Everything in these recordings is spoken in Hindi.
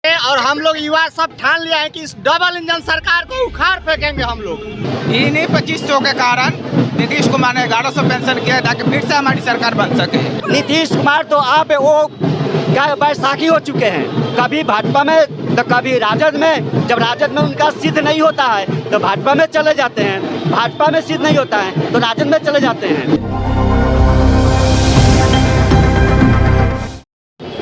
और हम लोग युवा सब ठान लिया है कि इस डबल इंजन सरकार को उखाड़ फेंकेंगे हम लोग। इन्हीं 2500 के कारण नीतीश कुमार ने 1100 पेंशन किया ताकि फिर से हमारी सरकार बन सके। नीतीश कुमार तो आप वो क्या बैसाखी हो चुके हैं, कभी भाजपा में तो कभी राजद में। जब राजद में उनका सिद्ध नहीं होता है तो भाजपा में चले जाते हैं, भाजपा में सिद्ध नहीं होता है तो राजद में चले जाते हैं।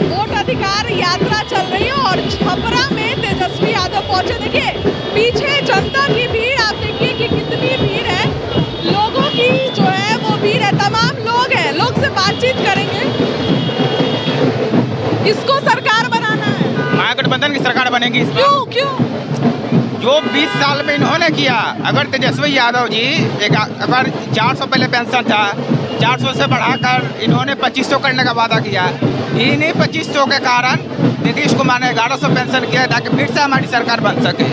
वोट अधिकार यात्रा चल रही है और छपरा में तेजस्वी यादव पहुंचे। देखिए पीछे जनता की भीड़, आप देखिए कि कितनी भीड़ है, लोगों की जो है वो भीड़ है, तमाम लोग हैं, लोग से बातचीत करेंगे। किसको सरकार बनाना है? महागठबंधन की सरकार बनेगी। क्यों? जो 20 साल में इन्होंने किया, अगर तेजस्वी यादव जी अगर 400 पहले पेंशन था, 400 से बढ़ाकर इन्होंने 2500 करने का वादा किया। इन्हीं 2500 के कारण नीतीश कुमार ने 1100 पेंशन किया ताकि फिर से हमारी सरकार बन सके।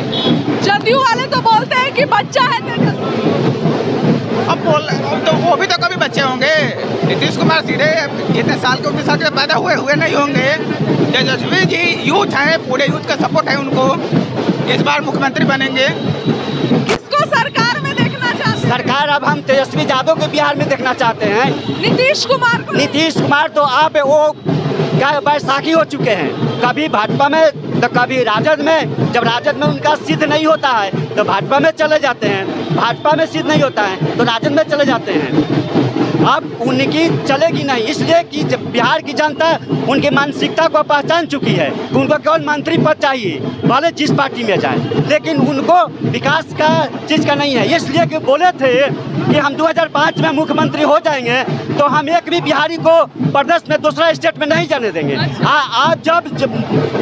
जदयू वाले तो बोलते हैं कि बच्चा है तेजस्वी। अब तो वो भी तो कभी बच्चे होंगे। नीतीश कुमार सीधे जितने साल के उतने साल के पैदा हुए नहीं होंगे। तेजस्वी जी यूथ है, पूरे यूथ का सपोर्ट है उनको, इस बार मुख्यमंत्री बनेंगे। किसको सरकार में देखना चाहते हैं? सरकार अब हम तेजस्वी यादव को बिहार में देखना चाहते हैं। नीतीश कुमार को? नीतीश कुमार तो आप वो क्या बैसाखी हो चुके हैं, कभी भाजपा में तो कभी राजद में। जब राजद में उनका सिद्ध नहीं होता है तो भाजपा में चले जाते हैं, भाजपा में सिद्ध नहीं होता है तो राजद में चले जाते हैं। अब उनकी चलेगी नहीं, इसलिए कि जब बिहार की जनता उनकी मानसिकता को पहचान चुकी है कि उनको केवल मंत्री पद चाहिए, भले जिस पार्टी में जाए, लेकिन उनको विकास का चीज़ का नहीं है। इसलिए कि बोले थे कि हम 2005 में मुख्यमंत्री हो जाएंगे तो हम एक भी बिहारी को प्रदेश में दूसरा स्टेट में नहीं जाने देंगे। आज जब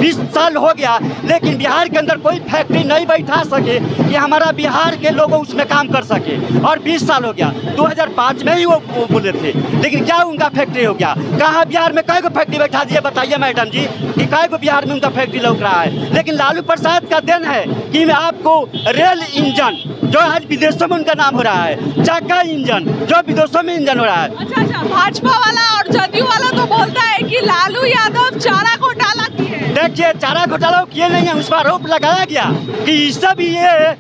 20 साल हो गया लेकिन बिहार के अंदर कोई फैक्ट्री नहीं बैठा सके कि हमारा बिहार के लोग उसमें काम कर सके, और 20 साल हो गया। 2005 में ही वो बोले थे, लेकिन क्या उनका फैक्ट्री हो गया? कहाँ बिहार में कई को फैक्ट्री बैठा दिए बताइए मैडम जी, कि कई को बिहार में उनका फैक्ट्री लग रहा है। लेकिन लालू प्रसाद का दिन है कि आपको रेल इंजन जो आज विदेशों में उनका नाम हो रहा है, चक्का इंजन जो विदेशों में इंजन हो रहा है। अच्छा, भाजपा वाला और जदयू वाला तो बोलता है कि लालू यादव चारा घोटाला किए। देखिए चारा घोटाला किए नहीं है, उस पर आरोप लगाया गया कि इससे भी ये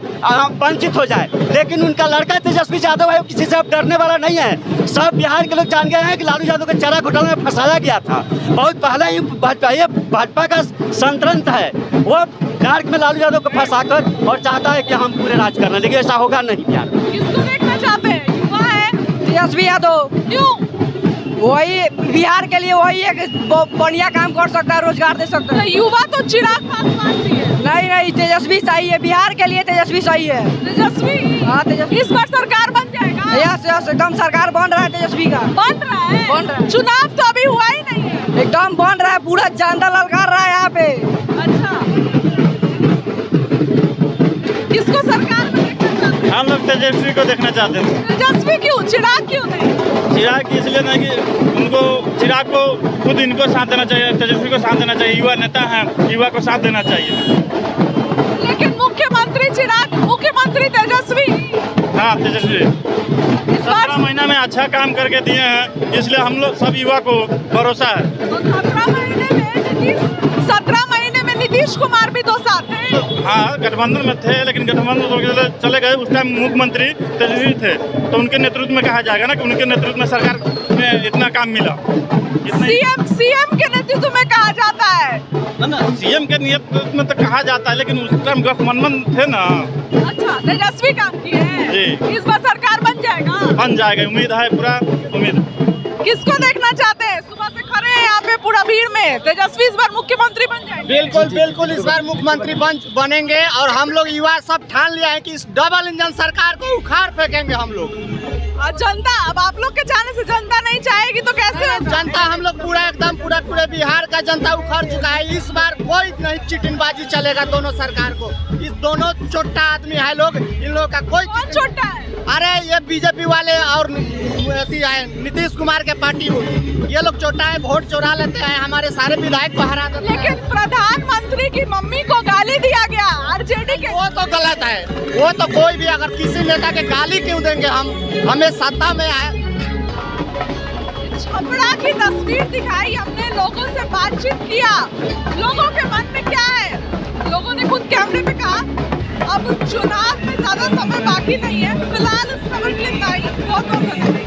वंचित हो जाए, लेकिन उनका लड़का तेजस्वी यादव है, किसी से अब डरने वाला नहीं है। सब बिहार के लोग जान गए हैं कि लालू यादव को चारा घोटाला में फंसाया गया था। बहुत पहले ही भाजपा का संतंत्र है, वो बिहार में लालू यादव को फंसाकर और चाहता है कि हम पूरे राज करना, लेकिन ऐसा होगा नहीं। बिहार किसको देखना चाहते हैं? युवा है तेजस्वी यादव। क्यों? वही बिहार के लिए वही एक बढ़िया काम कर सकता है, रोजगार दे सकता है। युवा तो चिराग पासवान भी है। नहीं, तेजस्वी सही है, बिहार के लिए तेजस्वी सही है। तेजस्वी? हाँ तेजस्वी। इस बार सरकार बन जाएगा? यस एकदम सरकार बन रहा है तेजस्वी का। बन रहा है? चुनाव तो अभी हुआ ही नहीं है। एकदम बन रहा है, पूरा जनता ललकार रहा है यहाँ पे। अच्छा, किसको सरकार में देखना चाहते हैं? हम लोग तेजस्वी को देखना चाहते हैं। तेजस्वी क्यों? चिराग क्यों नहीं? चिराग इसलिए नहीं कि उनको चिराग को खुद इनको साथ देना चाहिए, तेजस्वी को साथ देना चाहिए। युवा नेता हैं, युवा को साथ देना चाहिए। लेकिन मुख्यमंत्री चिराग, मुख्यमंत्री तेजस्वी। हाँ तेजस्वी 17 महीना में अच्छा काम करके दिए हैं, इसलिए हम लोग सब युवा को भरोसा है। तो 17 महीने में नीतीश कुमार भी तो साथ थे। हाँ गठबंधन में थे, लेकिन गठबंधन तो चले गए। उस टाइम मुख्यमंत्री तेजस्वी थे, तो उनके नेतृत्व में कहा जाएगा ना कि उनके नेतृत्व में सरकार में इतना काम मिला। सीएम के नेतृत्व में कहा जाता है ना, सीएम के नेतृत्व में तो कहा जाता है, लेकिन उस टाइम गठबंधन थे ना। अच्छा, तेजस्वी काम किए हैं जी। इस बार सरकार बन जाएगा? बन जाएगा, उम्मीद है, पूरा उम्मीद। किसको देखना चाहते हैं? सुबह से खड़े हैं यहाँ पे पूरा भीड़ में। तेजस्वी इस बार मुख्यमंत्री बन जाएंगे? बिल्कुल इस बार मुख्यमंत्री बनेंगे और हम लोग युवा सब ठान लिया है कि इस डबल इंजन सरकार को उखाड़ फेंकेंगे हम लोग। और जनता, अब आप लोग के जाने से जनता नहीं चाहेगी तो कैसे? जनता हम लोग पूरे बिहार का जनता उखाड़ चुका है। इस बार कोई नहीं चिटिंगबाजी चलेगा दोनों सरकार को। इस दोनों छोटा आदमी है लोग, इन लोगों का कोई। कौन छोटा है? अरे ये बीजेपी वाले और नीतीश कुमार के पार्टी, ये लोग छोटा है, वोट चोरा लेते हैं, हमारे सारे विधायक को हरा देते हैं। लेकिन प्रधानमंत्री की मम्मी को गाली दिया गया आरजेडी के। वो तो गलत है, वो तो कोई भी अगर किसी नेता के गाली क्यों देंगे? हमें सत्ता में आए छपरा की तस्वीर दिखाई हमने, लोगों से बातचीत किया, लोगों के मन में क्या है, लोगों ने खुद कैमरे पे कहा। अब चुनाव में ज्यादा समय बाकी नहीं है, फिलहाल इस खबर के लिए इतना ही। बहुत बहुत धन्यवाद।